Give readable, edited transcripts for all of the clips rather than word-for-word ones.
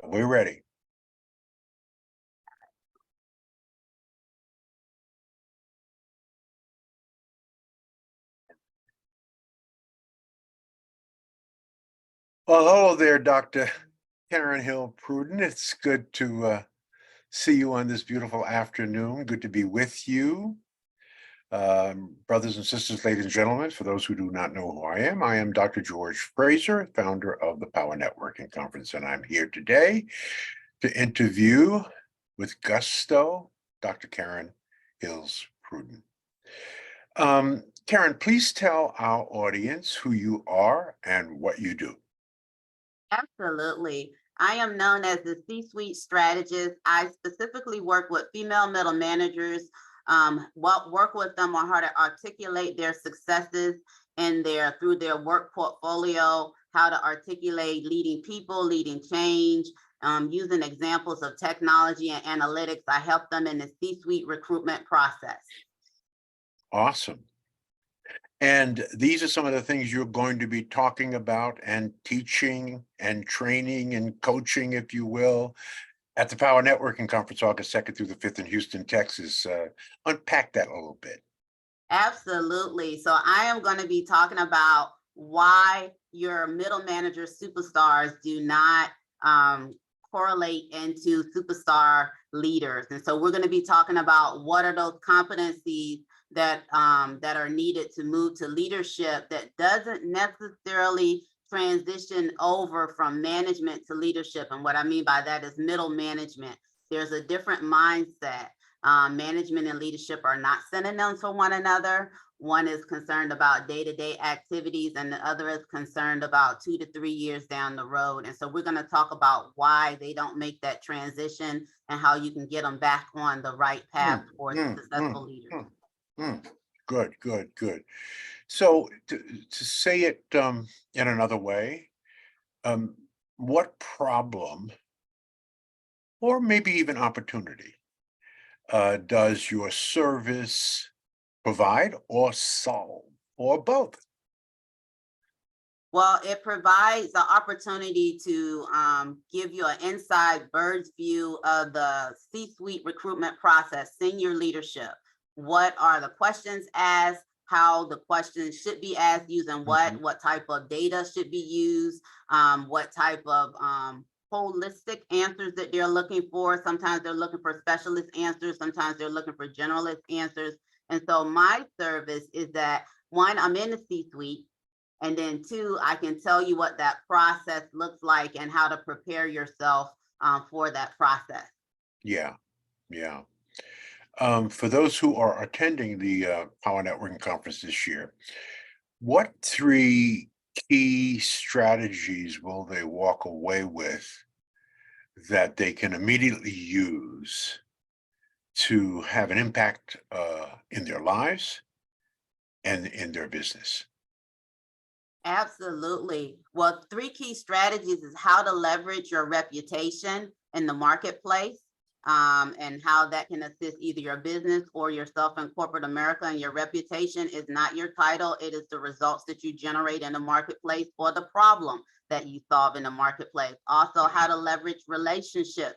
We're ready. Well, hello there, Dr. Karen Hill Pruden. It's good to see you on this beautiful afternoon. Good to be with you. Brothers and sisters, ladies and gentlemen, for those who do not know who I am Dr. George Fraser, founder of the Power Networking Conference, and I'm here today to interview with gusto Dr. Karen Hills Pruden. Karen, please tell our audience who you are and what you do. Absolutely. I am known as the C-suite strategist. I specifically work with female middle managers, work with them on how to articulate their successes and through their work portfolio, how to articulate leading people, leading change, using examples of technology and analytics. I help them in the C-suite recruitment process. Awesome. And these are some of the things you're going to be talking about and teaching and training and coaching, if you will, at the Power Networking Conference, August 2nd through the 5th in Houston, Texas. Unpack that a little bit. Absolutely. So I am going to be talking about why your middle manager superstars do not correlate into superstar leaders. And so we're going to be talking about what are those competencies that are needed to move to leadership that doesn't necessarily transition over from management to leadership. And what I mean by that is middle management. There's a different mindset. Management and leadership are not synonyms for one another. One is concerned about day-to-day activities and the other is concerned about 2 to 3 years down the road. And so we're going to talk about why they don't make that transition and how you can get them back on the right path for successful leaders. Good, good, good. So to say it in another way, what problem or maybe even opportunity does your service provide or solve, or both? Well, it provides the opportunity to give you an inside bird's view of the C-suite recruitment process, senior leadership. What are the questions asked? How the questions should be asked, using what type of data should be used, what type of holistic answers that they're looking for. Sometimes they're looking for specialist answers. Sometimes they're looking for generalist answers. And so my service is that, one, I'm in the C-suite. And then two, I can tell you what that process looks like and how to prepare yourself for that process. Yeah, yeah. For those who are attending the Power Networking Conference this year, what three key strategies will they walk away with that they can immediately use to have an impact in their lives and in their business? Absolutely. Well, three key strategies is how to leverage your reputation in the marketplace, and how that can assist either your business or yourself in corporate America. And your reputation is not your title, it is the results that you generate in the marketplace or the problem that you solve in the marketplace. Also, how to leverage relationships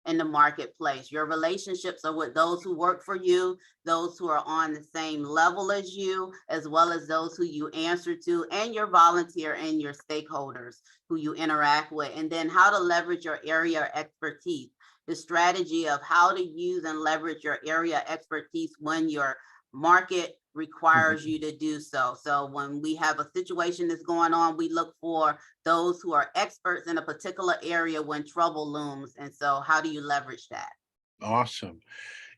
in the marketplace. Your relationships are with those who work for you, those who are on the same level as you, as well as those who you answer to, and your volunteer and your stakeholders who you interact with. And then how to leverage your area of expertise, the strategy of how to use and leverage your area expertise when your market requires you to do so. So when we have a situation that's going on, we look for those who are experts in a particular area when trouble looms. And so how do you leverage that? Awesome.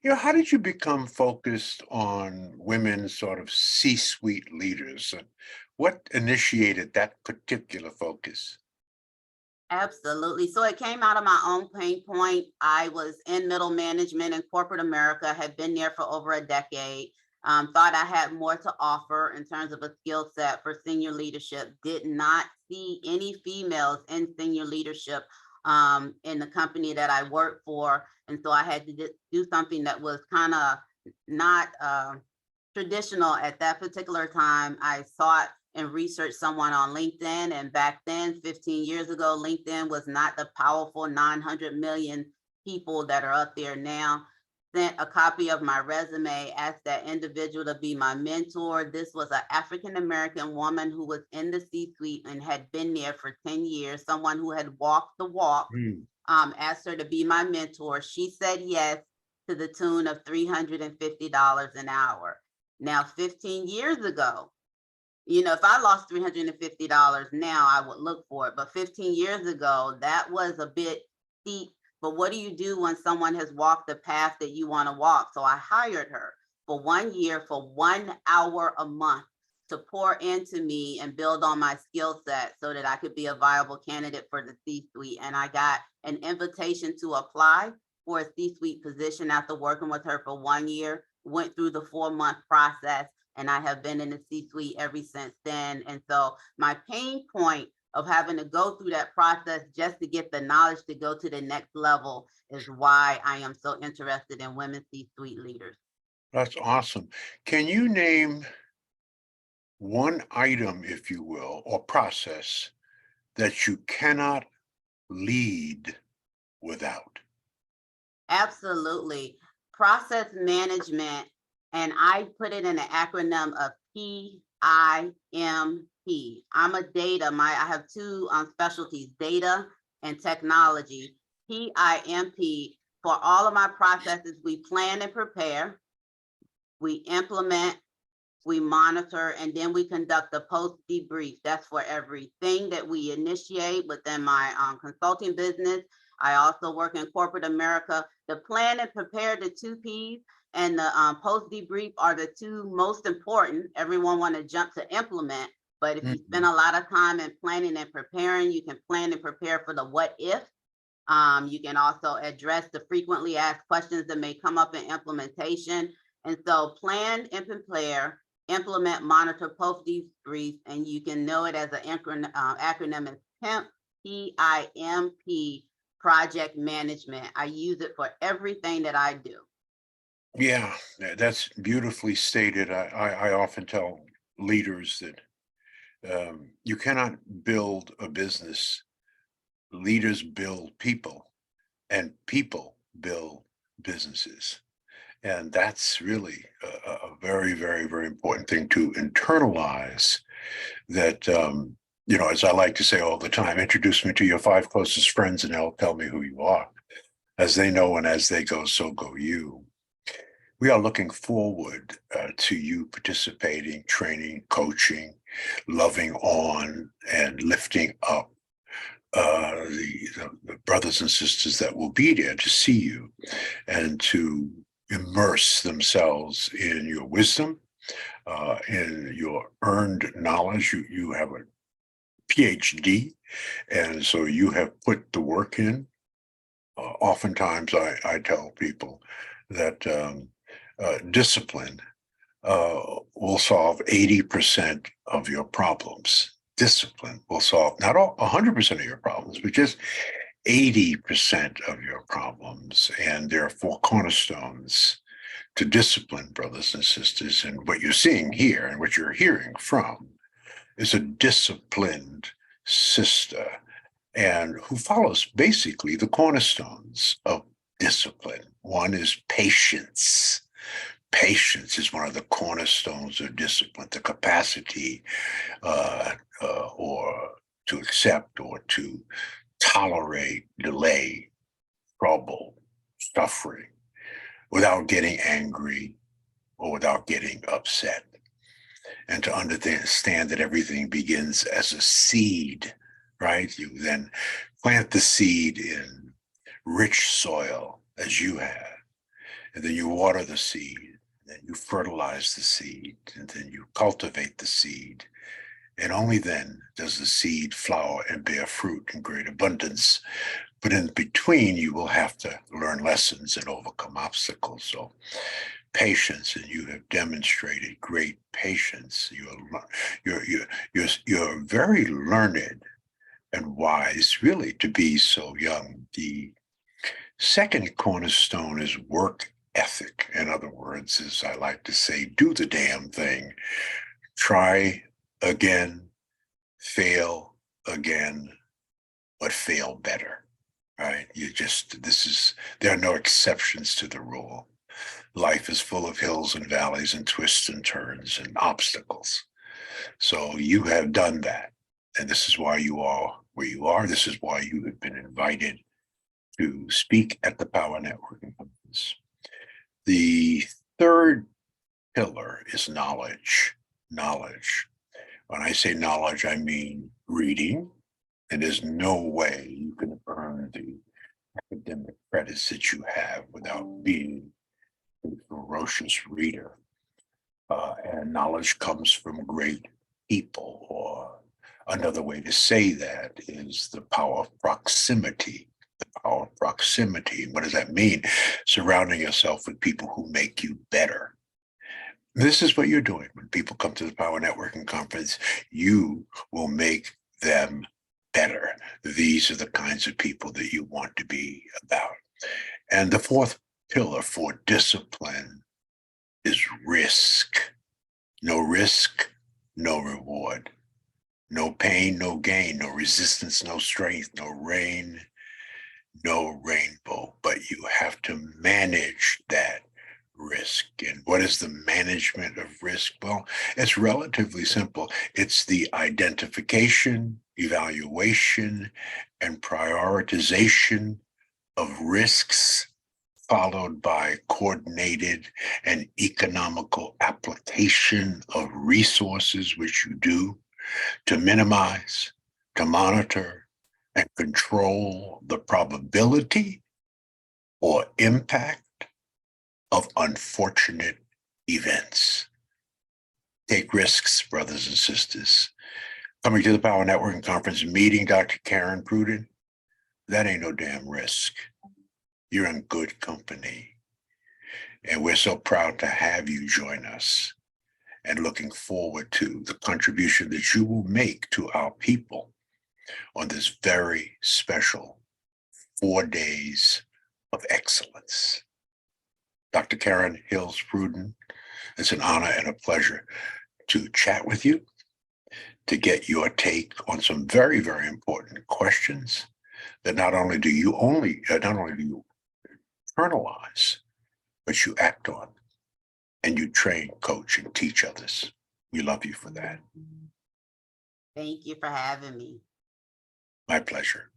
How did you become focused on women sort of C-suite leaders? And what initiated that particular focus? Absolutely. So it came out of my own pain point. I was in middle management in corporate America, had been there for over a decade, thought I had more to offer in terms of a skill set for senior leadership, did not see any females in senior leadership in the company that I worked for. And so I had to do something that was kind of not traditional at that particular time. I sought and research someone on LinkedIn. And back then, 15 years ago, LinkedIn was not the powerful 900 million people that are up there now. Sent a copy of my resume, asked that individual to be my mentor. This was an African-American woman who was in the C-suite and had been there for 10 years, someone who had walked the walk. Asked her to be my mentor. She said yes, to the tune of $350 an hour. Now, 15 years ago, if I lost $350 now, I would look for it. But 15 years ago, that was a bit steep. But what do you do when someone has walked the path that you want to walk? So I hired her for 1 year, for 1 hour a month, to pour into me and build on my skill set so that I could be a viable candidate for the C-suite. And I got an invitation to apply for a C-suite position after working with her for 1 year, went through the 4-month process, and I have been in the C-suite ever since then. And so my pain point of having to go through that process just to get the knowledge to go to the next level is why I am so interested in women C-suite leaders. That's awesome. Can you name one item, if you will, or process that you cannot lead without? Absolutely. Process management, and I put it in an acronym of PIMP. I'm a data, I have two specialties, data and technology. PIMP, for all of my processes, we plan and prepare, we implement, we monitor, and then we conduct a post debrief. That's for everything that we initiate within my consulting business. I also work in corporate America. The plan and prepare, the 2 Ps, and the post debrief are the two most important. Everyone want to jump to implement, but if you spend a lot of time in planning and preparing, you can plan and prepare for the what if. You can also address the frequently asked questions that may come up in implementation. And so plan and prepare, implement, monitor, post debrief, and you can know it as an acronym as PIMP, PIMP, project management. I use it for everything that I do. Yeah, that's beautifully stated. I often tell leaders that you cannot build a business. Leaders build people, and people build businesses. And that's really a very, very, very important thing to internalize that, as I like to say all the time, introduce me to your 5 closest friends and they'll tell me who you are. As they know and as they go, so go you. We are looking forward to you participating, training, coaching, loving on, and lifting up the brothers and sisters that will be there to see you and to immerse themselves in your wisdom, in your earned knowledge. You have a PhD, and so you have put the work in. Oftentimes, I tell people that discipline will solve 80% of your problems. Discipline will solve not 100% of your problems, but just 80% of your problems. And there are 4 cornerstones to discipline, brothers and sisters. And what you're seeing here and what you're hearing from is a disciplined sister and who follows basically the cornerstones of discipline. One is patience. Patience is one of the cornerstones of discipline, the capacity or to accept or to tolerate delay, trouble, suffering without getting angry or without getting upset. And to understand that everything begins as a seed, right? You then plant the seed in rich soil as you have, and then you water the seed, and then you fertilize the seed, and then you cultivate the seed. And only then does the seed flower and bear fruit in great abundance. But in between, you will have to learn lessons and overcome obstacles. So patience, and you have demonstrated great patience. You're very learned and wise, really, to be so young. The second cornerstone is work ethic. In other words, as I like to say, do the damn thing. Try again, fail again, but fail better, right? There are no exceptions to the rule. Life is full of hills and valleys and twists and turns and obstacles. So you have done that. And this is why you are where you are. This is why you have been invited to speak at the Power Networking Conference. The third pillar is knowledge. Knowledge. When I say knowledge, I mean reading. And there's no way you can earn the academic credits that you have without being a ferocious reader. And knowledge comes from great people, or another way to say that is the power of proximity. The power of proximity. What does that mean? Surrounding yourself with people who make you better. This is what you're doing. When people come to the Power Networking Conference, you will make them better. These are the kinds of people that you want to be about. And the fourth pillar for discipline is risk. No risk, no reward. No pain, no gain. No resistance, no strength. No rain, no rainbow. But you have to manage that risk. And what is the management of risk? Well, it's relatively simple. It's the identification, evaluation, and prioritization of risks, followed by coordinated and economical application of resources, which you do to minimize, to monitor, and control the probability or impact of unfortunate events. Take risks, brothers and sisters. Coming to the Power Networking Conference, meeting Dr. Karen Pruden, that ain't no damn risk. You're in good company. And we're so proud to have you join us, and looking forward to the contribution that you will make to our people on this very special 4 days of excellence. Dr. Karen Hills Pruden, it's an honor and a pleasure to chat with you, to get your take on some very, very important questions that not only do you internalize, but you act on, and you train, coach, and teach others. We love you for that. Thank you for having me. My pleasure.